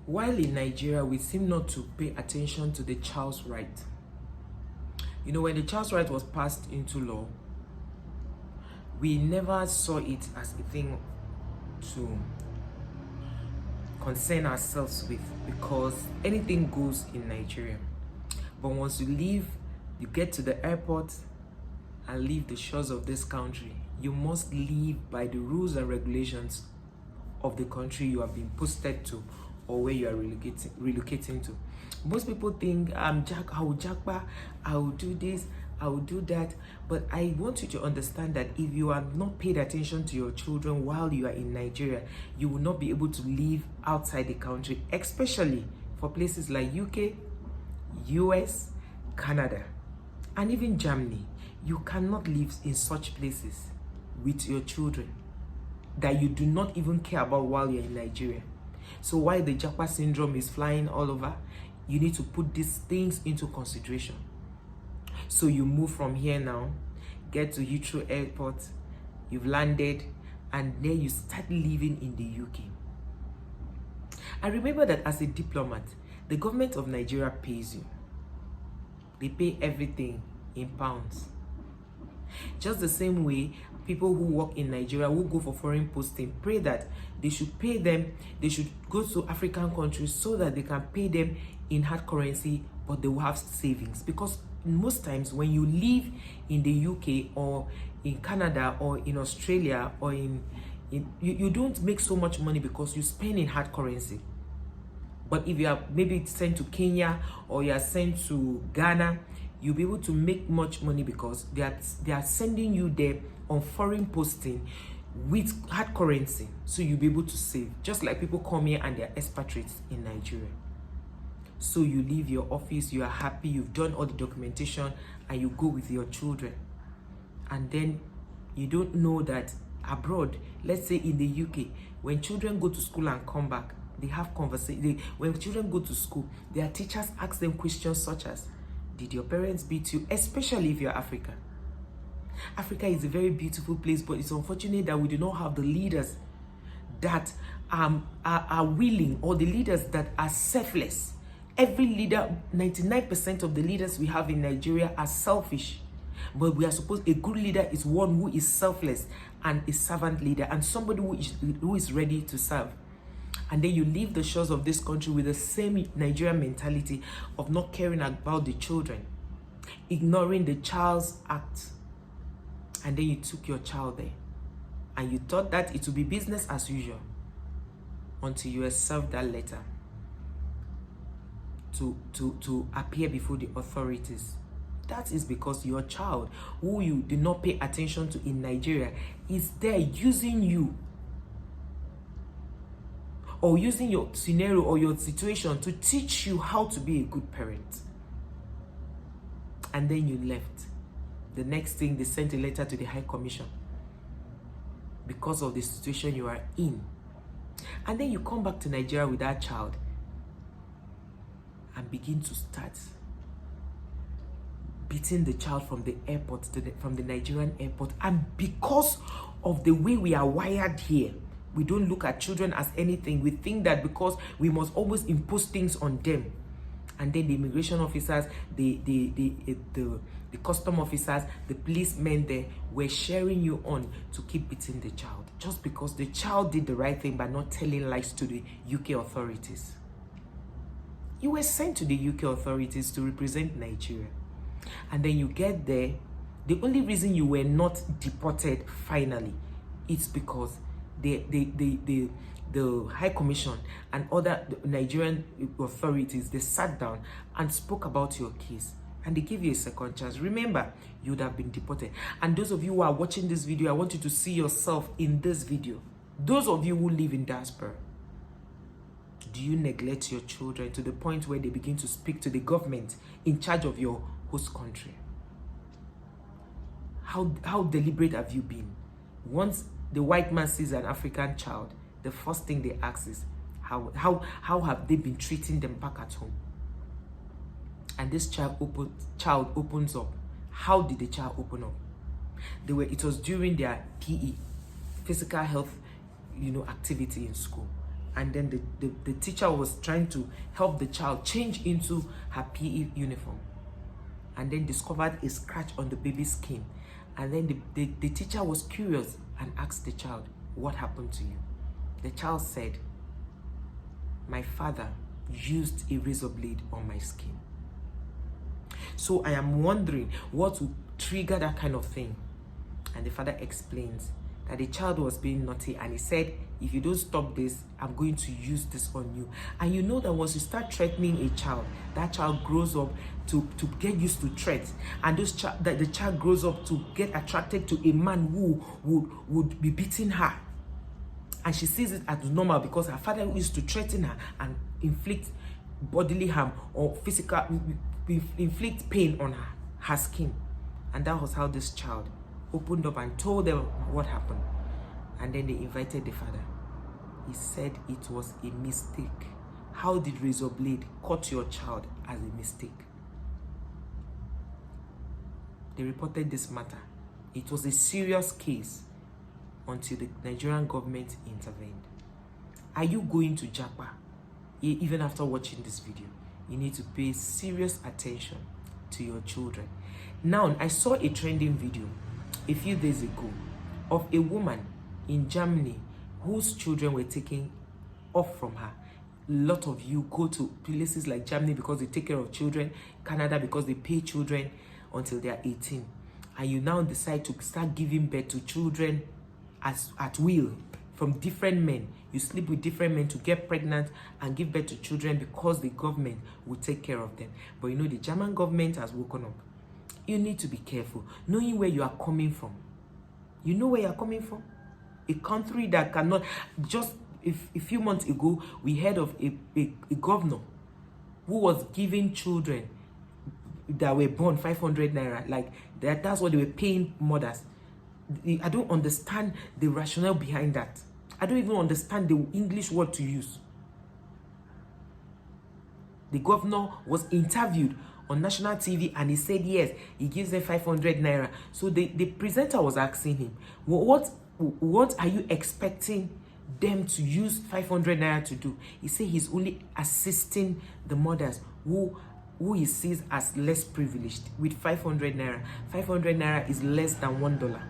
While in Nigeria, we seem not to pay attention to the child's right. You know, when the child's right was passed into law, we never saw it as a thing to concern ourselves with, because anything goes in Nigeria. But once you leave, you get to the airport and leave the shores of this country, you must live by the rules and regulations of the country you have been posted to or where you are relocating to. Most people think I will jackpot, I will do this, I will do that. But I want you to understand that if you have not paid attention to your children while you are in Nigeria, you will not be able to live outside the country, especially for places like UK, US, Canada, and even Germany. You cannot live in such places with your children that you do not even care about while you're in Nigeria. So while the Japa syndrome is flying all over, you need to put these things into consideration. So you move from here now, get to Heathrow Airport, you've landed, and then you start living in the UK. I remember that as a diplomat, the government of Nigeria pays you. They pay everything in pounds. Just the same way, people who work in Nigeria who go for foreign posting pray that they should pay them, they should go to African countries so that they can pay them in hard currency, but they will have savings. Because most times when you live in the UK or in Canada or in Australia or you don't make so much money because you spend in hard currency. But if you are maybe sent to Kenya or you are sent to Ghana, you'll be able to make much money because they are sending you there on foreign posting with hard currency, so you'll be able to save. Just like people come here and they're expatriates in Nigeria. So you leave your office, you are happy, you've done all the documentation, and you go with your children. And then you don't know that abroad, let's say in the UK, when children go to school and come back, they have conversation. When children go to school, their teachers ask them questions such as, did your parents beat you? Especially if you're African. Africa is a very beautiful place, but it's unfortunate that we do not have the leaders that are willing, or the leaders that are selfless. Every leader, 99% of the leaders we have in Nigeria are selfish. But we are supposed, a good leader is one who is selfless and a servant leader, and somebody who is ready to serve. And then you leave the shores of this country with the same Nigerian mentality of not caring about the children, ignoring the child's act. And then you took your child there and you thought that it would be business as usual until you were served that letter to appear before the authorities. That is because your child, who you did not pay attention to in Nigeria, is there using you or using your scenario or your situation to teach you how to be a good parent. And then you left. The next thing, they sent a letter to the High Commission because of the situation you are in. And then you come back to Nigeria with that child and begin to start beating the child from the airport, from the Nigerian airport. And because of the way we are wired here, we don't look at children as anything. We think that because we must always impose things on them. And then the immigration officers, the custom officers, the policemen there were sharing you on to keep beating the child. Just because the child did the right thing by not telling lies to the UK authorities. You were sent to the UK authorities to represent Nigeria. And then you get there. The only reason you were not deported finally is because the High Commission and other Nigerian authorities, they sat down and spoke about your case. And they gave you a second chance. Remember, you would have been deported. And those of you who are watching this video, I want you to see yourself in this video. Those of you who live in diaspora, do you neglect your children to the point where they begin to speak to the government in charge of your host country? How deliberate have you been? Once the white man sees an African child, the first thing they ask is, how have they been treating them back at home? And this child opens up. How did the child open up? It was during their PE, physical health, activity in school. and then the teacher was trying to help the child change into her PE uniform, and then discovered a scratch on the baby's skin. And then the teacher was curious and asked the child, what happened to you? The child said, my father used a razor blade on my skin. So I am wondering what would trigger that kind of thing. And the father explains that the child was being naughty, and he said, if you don't stop this, I'm going to use this on you. And you know that once you start threatening a child, that child grows up to get used to threats, and the child grows up to get attracted to a man who would be beating her. And she sees it as normal because her father used to threaten her and inflict bodily harm or physical, inflict pain on her skin. And that was how this child opened up and told them what happened. And then they invited the father. He said it was a mistake. How did razor blade cut your child as a mistake? They reported this matter. It was a serious case until the Nigerian government intervened. Are you going to Japa? Even after watching this video, you need to pay serious attention to your children. Now, I saw a trending video a few days ago of a woman in Germany whose children were taken off from her. A lot of you go to places like Germany because they take care of children, Canada because they pay children until they are 18. And you now decide to start giving birth to children at will from different men. You sleep with different men to get pregnant and give birth to children because the government will take care of them. But you know, the German government has woken up. You need to be careful, knowing where you are coming from. You know where you are coming from? A country that cannot, just a few months ago, we heard of a governor who was giving children that were born 500 naira. Like that's what they were paying mothers. I don't understand the rationale behind that. I don't even understand the English word to use. The governor was interviewed on national TV and he said yes, he gives them 500 naira. So the presenter was asking him, well, what are you expecting them to use 500 naira to do? He said he's only assisting the mothers who he sees as less privileged with 500 naira. 500 naira is less than $1.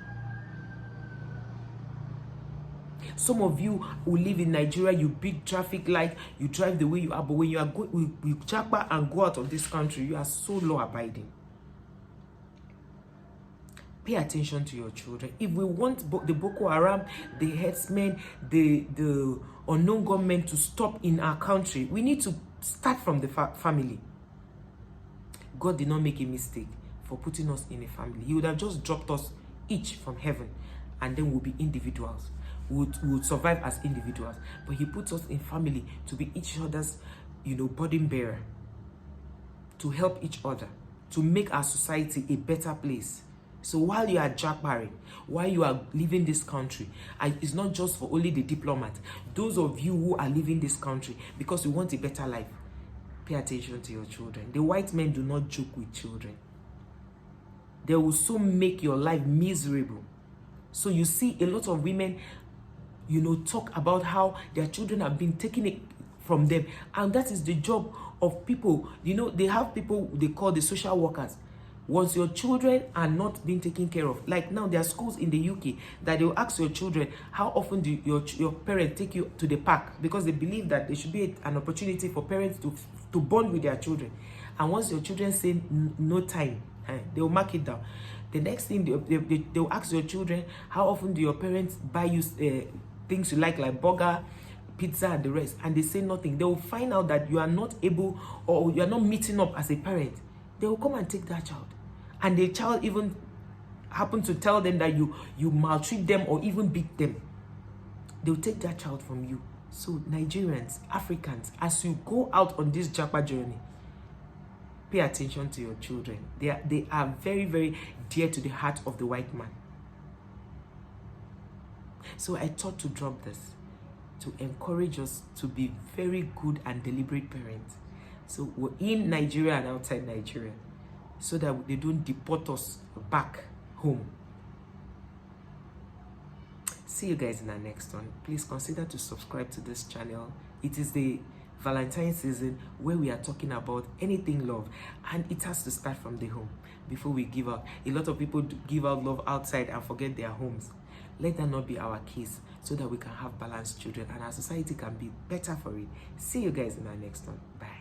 Some of you who live in Nigeria, you beat traffic light, you drive the way you are, but when you are going, you japa and go out of this country, you are so law abiding. Pay attention to your children. If we want the Boko Haram, the herdsmen, the unknown government to stop in our country, we need to start from the family. God did not make a mistake for putting us in a family. He would have just dropped us each from heaven, and then we'll be individuals. We would survive as individuals. But he puts us in family to be each other's, burden bearer, to help each other, to make our society a better place. So while you are jackbarring, while you are leaving this country, and it's not just for only the diplomat, those of you who are leaving this country because you want a better life, pay attention to your children. The white men do not joke with children. They will so make your life miserable. So you see a lot of women, talk about how their children have been taken it from them. And that is the job of people. They have people they call the social workers. Once your children are not being taken care of, like now there are schools in the UK that they will ask your children, how often do your parents take you to the park? Because they believe that there should be an opportunity for parents to bond with their children. And once your children say no time, they will mark it down. The next thing, they will ask your children, how often do your parents buy you things you like burger, pizza, and the rest? And they say nothing. They will find out that you are not able, or you are not meeting up as a parent. They will come and take that child. And the child even happen to tell them that you maltreat them or even beat them. They will take that child from you. So Nigerians, Africans, as you go out on this Japa journey, pay attention to your children. They are very, very dear to the heart of the white man. So I thought to drop this to encourage us to be very good and deliberate parents. So we're in Nigeria and outside Nigeria, so that they don't deport us back home. See you guys in our next one. Please consider to subscribe to this channel. It is the Valentine's season where we are talking about anything love, and it has to start from the home before we give out. A lot of people give out love outside and forget their homes. Let that not be our case, so that we can have balanced children and our society can be better for it. See you guys in our next one. Bye.